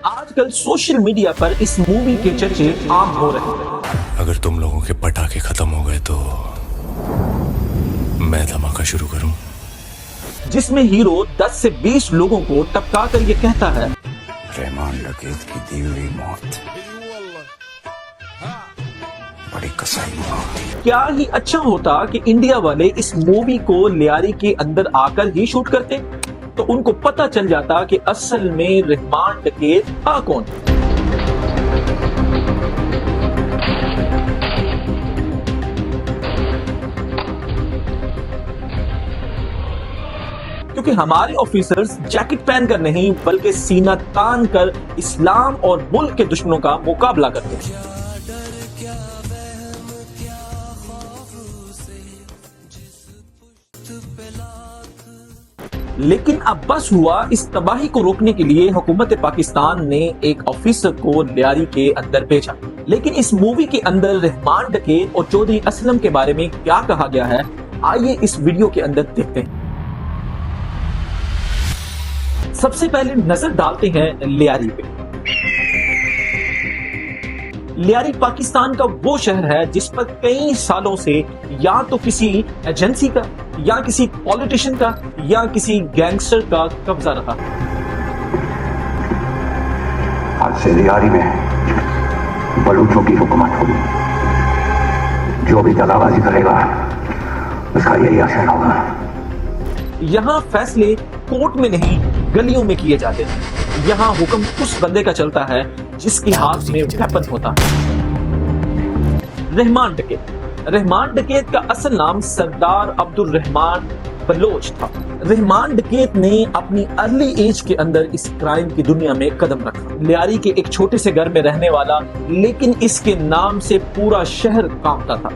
आजकल social media पर इस मूवी के चर्चे आम हो रहे हैं। अगर तुम लोगों के पटाखे खत्म हो गए तो मैं धमाका शुरू करूं। जिसमें हीरो 10 से 20 लोगों को टपका कर ये कहता है, रहमान डकैत की दी हुई मौत बड़ी कसाई मौत। क्या ही अच्छा होता कि इंडिया वाले इस मूवी को लियारी के अंदर आकर ही शूट करते, तो उनको पता चल जाता कि असल में रहमान डकैत था कौन। क्योंकि हमारे ऑफिसर्स जैकेट पहनकर नहीं बल्कि सीना तान कर इस्लाम और मुल्क के दुश्मनों का मुकाबला करते हैं। लेकिन अब बस हुआ, इस तबाही को रोकने के लिए हुकूमत पाकिस्तान ने एक ऑफिसर को लियारी के अंदर भेजा। लेकिन इस मूवी के अंदर रहमान डकैत और चौधरी असलम के बारे में क्या कहा गया है, आइए इस वीडियो के अंदर देखते हैं। सबसे पहले नजर डालते हैं लियारी पे। लियारी पाकिस्तान का वो शहर है जिस पर कई सालों से या तो किसी एजेंसी का या किसी पॉलिटिशियन का या किसी गैंगस्टर का कब्जा रहा। आज से लियारी में बलूचों की हुकूमत होगी। जो भी दगाबाजी करेगा उसका यही असर होगा। यहाँ फैसले कोर्ट में नहीं गलियों में किए जाते हैं। यहाँ हुक्म उस बंदे का चलता है जिसके हाथ में वेपन होता है। रहमान डकैत। रहमान डकैत का असल नाम सरदार अब्दुल रहमान बलोच था। रहमान डकैत ने अपनी अर्ली एज के अंदर इस क्राइम की दुनिया में कदम रखा। लियारी के एक छोटे से घर में रहने वाला, लेकिन इसके नाम से पूरा शहर कांपता था।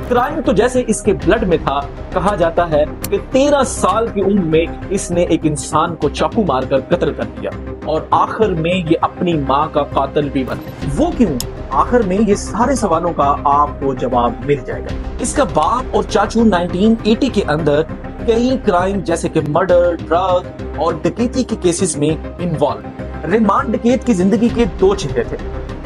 क्राइम तो जैसे इसके ब्लड में था। कहा जाता है कि 13 साल की उम्र में इसने एक इंसान को चाकू मारकर कत्ल कर दिया और आखिर में ये अपनी माँ का कातिल भी बना। वो क्यों? आखिर में ये सारे सवालों का आपको जवाब मिल जाएगा। इसका बाप और चाचू 1980 के अंदर कई क्राइम जैसे कि मर्डर, ड्रग और डकैती के केसेस में इन्वॉल्व। रहमान डकैत की जिंदगी के दो चेहरे थे।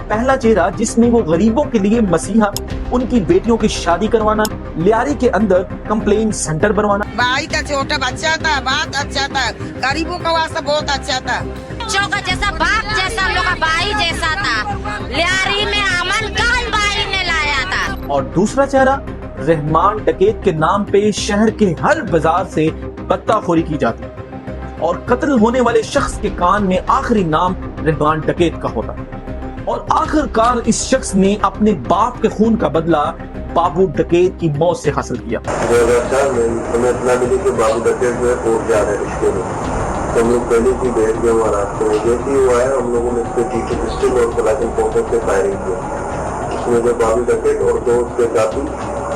पहला चेहरा जिसमें वो गरीबों के लिए मसीहा, उनकी बेटियों की शादी करवाना, लियारी के अंदर कंप्लेन सेंटर बनवाना। भाई का छोटा बच्चा था, बात अच्छा था, गरीबों का वास्ता बहुत अच्छा था। चौका जैसा बाप जैसा, हम लोग का भाई जैसा था। लियारी में अमन खान भाई ने लाया था। और दूसरा चेहरा, रहमान डकैत के नाम पे शहर के हर बाजार से बत्ताखोरी की जाती और कत्ल होने वाले शख्स के कान में आखिरी नाम रहमान डकैत का होता। और आखिरकार इस शख्स ने अपने बाप के खून का बदला बाबू डकैत की मौत से हासिल किया। 2004 में हमें इतना मिली कि बाबू डकैत जो है कोर्ट जा रहे हैं रिश्ते में, तो हम लोग पहले ही बैठ गए वहाँ रात में। जैसे ही हुआ है हम लोगों ने इसके पीछे पिस्टल और कलाशिन पॉकेट से फायरिंग किया। उसमें जो बाबू डकैत और दो उसके साथी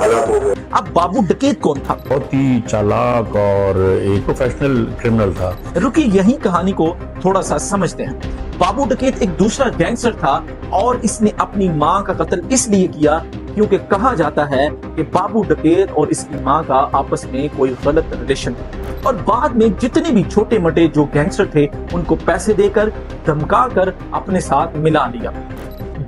हलाक हो गए। अब बाबू डकैत कौन था? बहुत ही चालाक और एक प्रोफेशनल क्रिमिनल था। रुकिए यही कहानी को थोड़ा सा समझते हैं। बाबू डकैत एक दूसरा गैंगस्टर था और इसने अपनी मां का कत्ल इसलिए किया क्योंकि कहा जाता है कि बाबू डकैत और इसकी मां का आपस में कोई गलत रिलेशन था। और बाद में जितने भी छोटे मोटे जो गैंगस्टर थे उनको पैसे देकर धमका कर अपने साथ मिला लिया।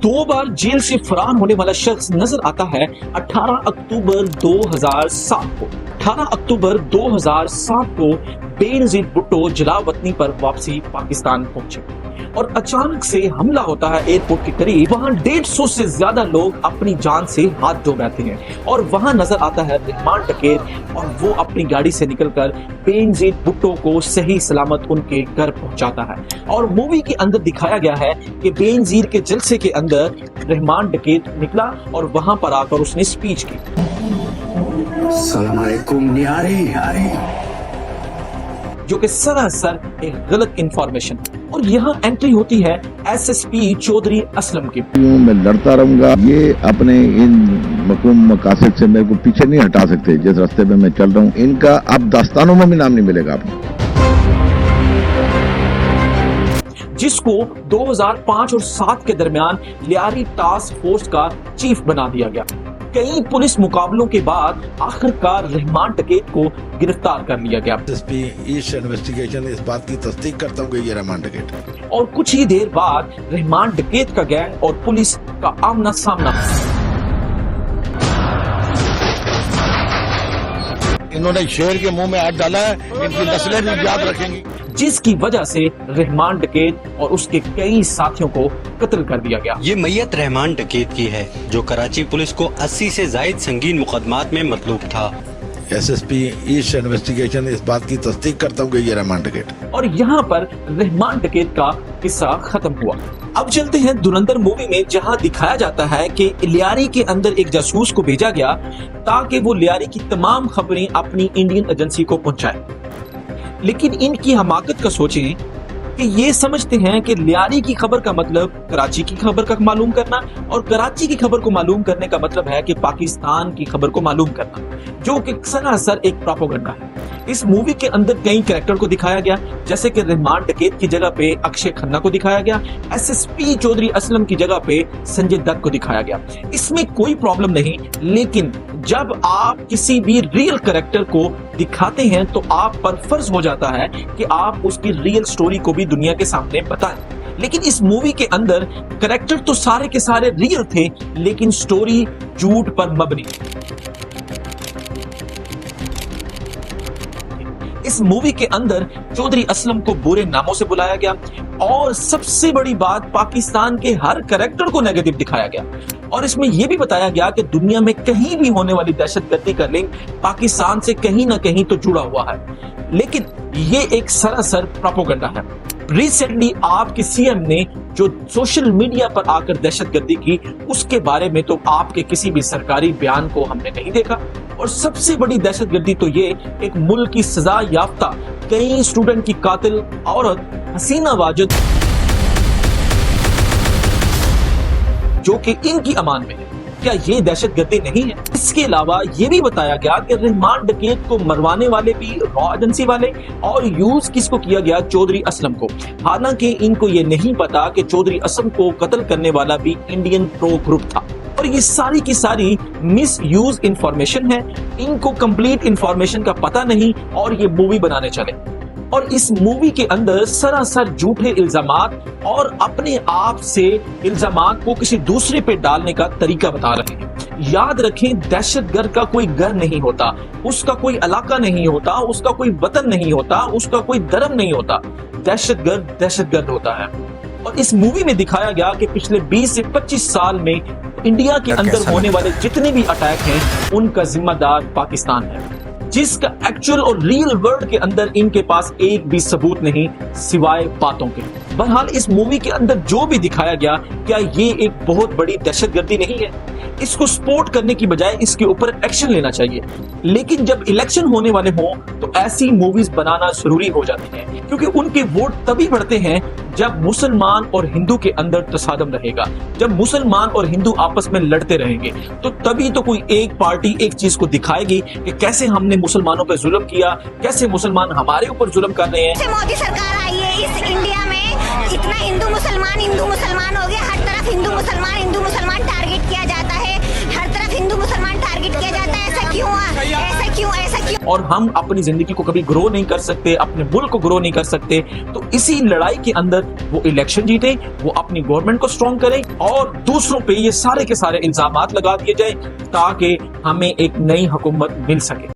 2 बार जेल से फरार होने वाला शख्स नजर आता है 18 अक्टूबर 2007 को। 18 अक्टूबर 2007 को बेनजीर भुट्टो जलावतनी पर वापसी पाकिस्तान पहुंचे और अचानक से हमला होता है एयरपोर्ट के करीब। वहां 150 से ज्यादा लोग अपनी जान से हाथ धो बैठे हैं और वहां नजर आता है रहमान डकैत और वो अपनी गाड़ी से निकलकर बेनजीर भुट्टो को सही सलामत उनके घर पहुंचाता है। और मूवी के अंदर दिखाया गया है कि बेनजीर के जलसे के अंदर रहमान डकैत निकला और वहां पर आकर उसने स्पीच की। सलाम अलैकुम लियारी, जो कि सरासर एक गलत इंफॉर्मेशन। और यहाँ एंट्री होती है एसएसपी चौधरी असलम की। मैं लड़ता रहूंगा, ये अपने इन मकूम मकासद से मेरे को पीछे नहीं हटा सकते। जिस रास्ते पे मैं चल रहा हूँ इनका अब दास्तानों में भी नाम नहीं मिलेगा आपको। जिसको 2005 और 7 के दरमियान लियारी टास्क फोर्स का चीफ बना दिया गया। कई पुलिस मुकाबलों के बाद आखिरकार रहमान डकैत को गिरफ्तार कर लिया गया। एसएसपी ईस्ट इन्वेस्टिगेशन इस बात की तस्दीक करता हूँ कि ये रहमान डकैत है। और कुछ ही देर बाद रहमान डकैत का गैंग और पुलिस का आमना सामना। इन्होंने शेर के मुंह में हाथ डाला है, इनकी नस्लें भी याद रखेंगी। जिसकी वजह से रहमान डकैत और उसके कई साथियों को कत्ल कर दिया गया। ये मैयत रहमान डकैत की है जो कराची पुलिस को 80 से जायद संगीन मुकदमात में मतलूब था। एसएसपी ईस्ट इन्वेस्टिगेशन इस बात की तस्दीक करता हूँ कि ये रहमान डकैत है। और यहाँ पर रहमान डकैत का किस्सा खत्म हुआ। अब चलते हैं धुरंधर मूवी में, जहाँ दिखाया जाता है कि लियारी के अंदर एक जासूस को भेजा गया ताकि वो लियारी की तमाम खबरें अपनी इंडियन एजेंसी को पहुंचाए। लेकिन इनकी हमाकत का सोचें कि ये समझते हैं कि लियारी की खबर का मतलब कराची की खबर का मालूम करना, और कराची की खबर को मालूम करने का मतलब है कि पाकिस्तान की खबर को मालूम करना, जो कि सरासर एक प्रोपेगेंडा है। इस मूवी के अंदर कई कैरेक्टर को दिखाया गया, जैसे कि रहमान डकैत की जगह पे अक्षय खन्ना को दिखाया गया, एसएसपी चौधरी असलम की जगह पे संजय दत्त को दिखाया गया। इसमें कोई प्रॉब्लम नहीं, लेकिन जब आप किसी भी रियल कैरेक्टर को दिखाते हैं तो आप पर फर्ज हो जाता है कि आप उसकी रियल स्टोरी को भी दुनिया के सामने बताएं। लेकिन इस मूवी के अंदर कैरेक्टर तो सारे के सारे रियल थे, लेकिन स्टोरी झूठ पर मबनी। इस मूवी के अंदर चौधरी असलम को बुरे नामों से बुलाया गया, और सबसे बड़ी बात, पाकिस्तान के हर कैरेक्टर को नेगेटिव दिखाया गया। और इसमें यह भी बताया गया कि दुनिया में कहीं भी होने वाली दहशतगर्दी का लिंक पाकिस्तान से कहीं ना कहीं तो जुड़ा हुआ है। लेकिन ये एक सरासर प्रोपेगेंडा है। रिसेंटली आपके सीएम ने जो सोशल मीडिया पर आकर दहशतगर्दी की, उसके बारे में तो आपके किसी भी सरकारी बयान को हमने नहीं देखा। और सबसे बड़ी दहशतगर्दी तो ये, एक मुल्क की सजा याफ्ता कई स्टूडेंट की कातिल औरत हसीना वाजिद, जो कि इनकी अमान में है, क्या ये दहशतगर्दी नहीं है? इसके अलावा ये भी बताया गया कि रहमान डकैत को मरवाने वाले भी रॉ एजेंसी वाले, और यूज किसको किया गया? चौधरी असलम को। हालांकि इनको ये नहीं पता कि चौधरी असलम को कत्ल करने वाला भी इंडियन प्रो ग्रुप था। और ये सारी की सारी मिस यूज इंफॉर्मेशन है, इनको कंप्लीट इंफॉर्मेशन का पता नहीं, और ये मूवी बनाने चले। और इस मूवी के अंदर सरासर झूठे इल्जामात और अपने आप से इल्जामात को किसी दूसरे पे डालने का तरीका बता रहे हैं। याद रखें, दहशतगर्द का कोई घर नहीं होता, उसका कोई इलाका नहीं होता, उसका कोई वतन नहीं होता, उसका कोई धर्म नहीं होता। दहशतगर्द दहशतगर्द होता है। और इस मूवी में दिखाया गया कि पिछले 20 से 25 साल में इंडिया के अंदर होने वाले जितने भी अटैक हैं, उनका जिम्मेदार पाकिस्तान है, जिसका एक्चुअल और रियल वर्ल्ड के अंदर इनके पास एक भी सबूत नहीं सिवाय बातों के। बहरहाल इस मूवी के अंदर जो भी दिखाया गया, क्या ये एक बहुत बड़ी दहशतगर्दी नहीं है? इसको सपोर्ट करने की बजाय इसके ऊपर एक्शन लेना चाहिए। लेकिन जब इलेक्शन होने वाले हों तो ऐसी मूवीज बनाना जरूरी हो जाती है, क्योंकि उनके वोट तभी बढ़ते हैं जब मुसलमान और हिंदू के अंदर तसादम रहेगा, जब मुसलमान और हिंदू आपस में लड़ते रहेंगे, तो तभी तो कोई एक पार्टी एक चीज को दिखाएगी कि कैसे हमने मुसलमानों पर जुल्म किया, कैसे मुसलमान हमारे ऊपर जुल्म कर रहे हैं। मोदी सरकार आई है इस इंडिया में, इतना हिंदू मुसलमान हो गया, हर तरफ हिंदू मुसलमान टारगेट किया जाता है, हर तरफ हिंदू मुसलमान टारगेट किया जाता है। ऐसा क्यों? और हम अपनी जिंदगी को कभी ग्रो नहीं कर सकते, अपने मुल्क को ग्रो नहीं कर सकते। तो इसी लड़ाई के अंदर वो इलेक्शन जीते, वो अपनी गवर्नमेंट को स्ट्रॉन्ग करें, और दूसरों पे ये सारे के सारे इल्जामात लगा दिए जाए ताकि हमें एक नई हुकूमत मिल सके।